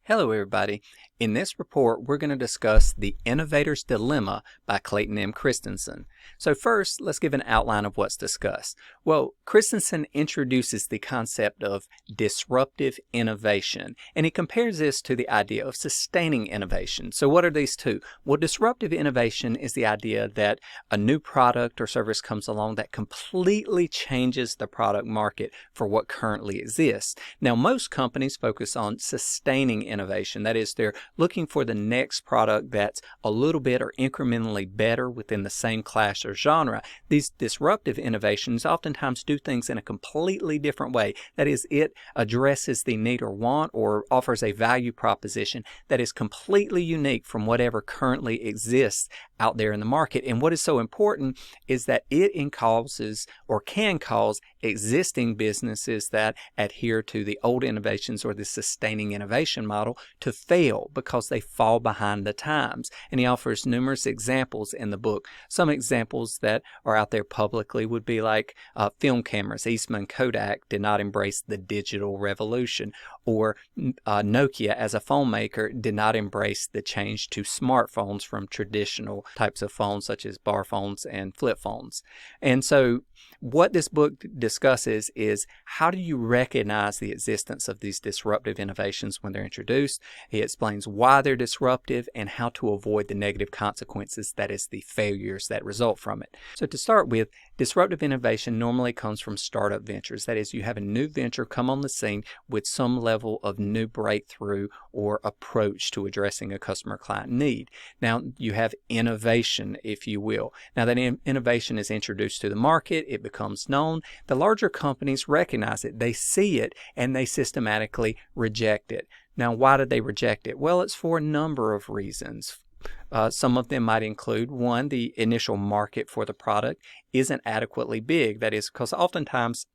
Hello everybody. In this report, we're going to discuss The Innovator's Dilemma by Clayton M. Christensen. So first, let's give an outline of what's discussed. Well, Christensen introduces the concept of disruptive innovation, and he compares this to the idea of sustaining innovation. So what are these two? Well, disruptive innovation is the idea that a new product or service comes along that completely changes the product market for what currently exists. Now, most companies focus on sustaining innovation. That is, they're looking for the next product that's a little bit or incrementally better within the same class or genre. These disruptive innovations oftentimes do things in a completely different way. That is, it addresses the need or want or offers a value proposition that is completely unique from whatever currently exists out there in the market. And what is so important is that it causes or can cause existing businesses that adhere to the old innovations or the sustaining innovation model to fail because they fall behind the times. And he offers numerous examples in the book. Some examples that are out there publicly would be like film cameras. Eastman Kodak did not embrace the digital revolution, or Nokia as a phone maker did not embrace the change to smartphones from traditional types of phones such as bar phones and flip phones. And so what this book discusses is how do you recognize the existence of these disruptive innovations when they're introduced. He explains why they're disruptive and how to avoid the negative consequences, that is, the failures that result from it. So to start with, disruptive innovation normally comes from startup ventures. That is, you have a new venture come on the scene with some level of new breakthrough or approach to addressing a customer client need. Now, you have innovation, if you will. Now that innovation is introduced to the market, it becomes known. The larger companies recognize it, they see it, and they systematically reject it. Now, why did they reject it? Well, it's for a number of reasons. Some of them might include, one, the initial market for the product isn't adequately big. That is because oftentimes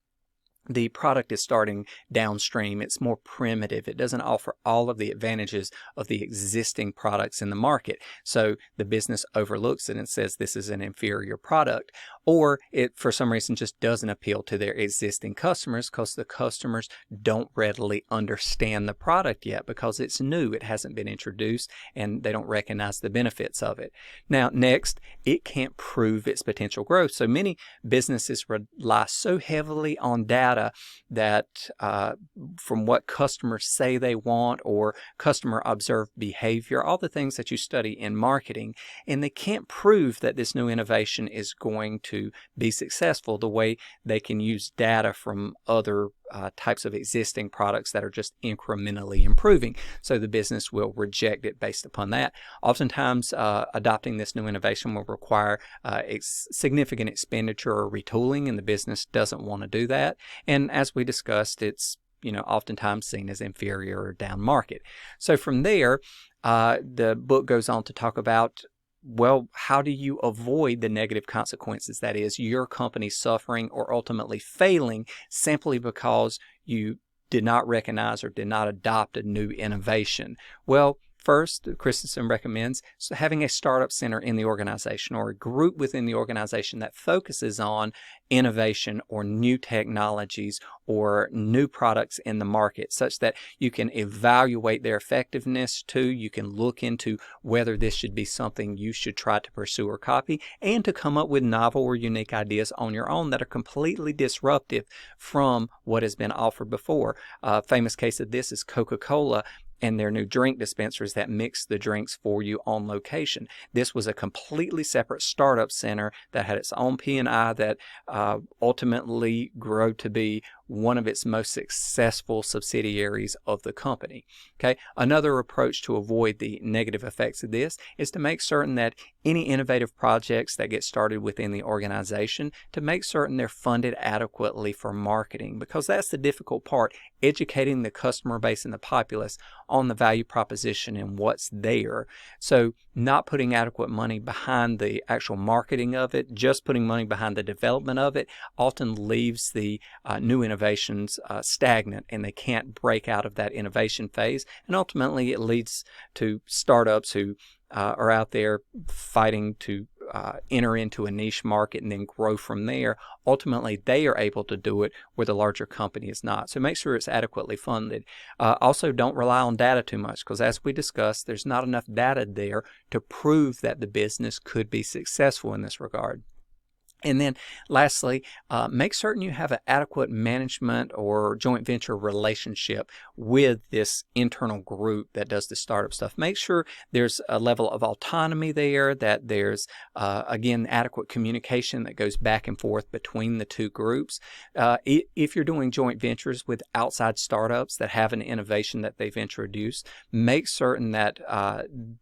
the product is starting downstream. It's more primitive. It doesn't offer all of the advantages of the existing products in the market. So the business overlooks it and says this is an inferior product. Or it, for some reason, just doesn't appeal to their existing customers because the customers don't readily understand the product yet because it's new. It hasn't been introduced and they don't recognize the benefits of it. Now, next, it can't prove its potential growth. So many businesses rely so heavily on data that from what customers say they want or customer observed behavior, all the things that you study in marketing, and they can't prove that this new innovation is going to be successful the way they can use data from other types of existing products that are just incrementally improving. So the business will reject it based upon that. Oftentimes, adopting this new innovation will require significant expenditure or retooling, and the business doesn't want to do that. And as we discussed, it's oftentimes seen as inferior or down market. So from there, the book goes on to talk about, well, how do you avoid the negative consequences? That is, your company suffering or ultimately failing simply because you did not recognize or did not adopt a new innovation. Well, first, Christensen recommends having a startup center in the organization or a group within the organization that focuses on innovation or new technologies or new products in the market such that you can evaluate their effectiveness too. You can look into whether this should be something you should try to pursue or copy, and to come up with novel or unique ideas on your own that are completely disruptive from what has been offered before. A famous case of this is Coca-Cola and their new drink dispensers that mix the drinks for you on location. This was a completely separate startup center that had its own P&I that ultimately grew to be one of its most successful subsidiaries of the company. Okay, another approach to avoid the negative effects of this is to make certain that any innovative projects that get started within the organization, to make certain they're funded adequately for marketing, because that's the difficult part, educating the customer base and the populace on the value proposition and what's there. So not putting adequate money behind the actual marketing of it, just putting money behind the development of it, often leaves the new innovations stagnant, and they can't break out of that innovation phase. And ultimately, it leads to startups who are out there fighting to enter into a niche market and then grow from there. Ultimately, they are able to do it where the larger company is not. So make sure it's adequately funded. Also, don't rely on data too much, because as we discussed, there's not enough data there to prove that the business could be successful in this regard. And then lastly, make certain you have an adequate management or joint venture relationship with this internal group that does the startup stuff. Make sure there's a level of autonomy there, that there's, again, adequate communication that goes back and forth between the two groups. If you're doing joint ventures with outside startups that have an innovation that they've introduced, make certain that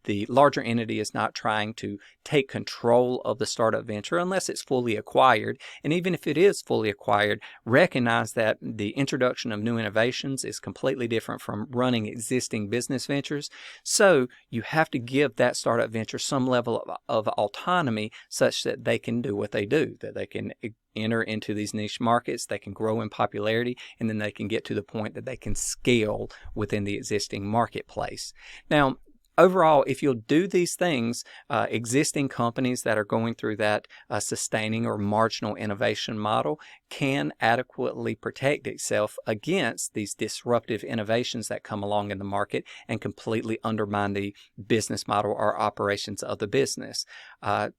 the larger entity is not trying to take control of the startup venture unless it's fully acquired. And even if it is fully acquired, recognize that the introduction of new innovations is completely different from running existing business ventures. So you have to give that startup venture some level of autonomy such that they can do what they do, that they can enter into these niche markets, they can grow in popularity, and then they can get to the point that they can scale within the existing marketplace. Now, overall, if you'll do these things, existing companies that are going through that sustaining or marginal innovation model can adequately protect itself against these disruptive innovations that come along in the market and completely undermine the business model or operations of the business.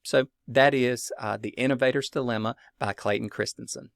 So that is The Innovator's Dilemma by Clayton Christensen.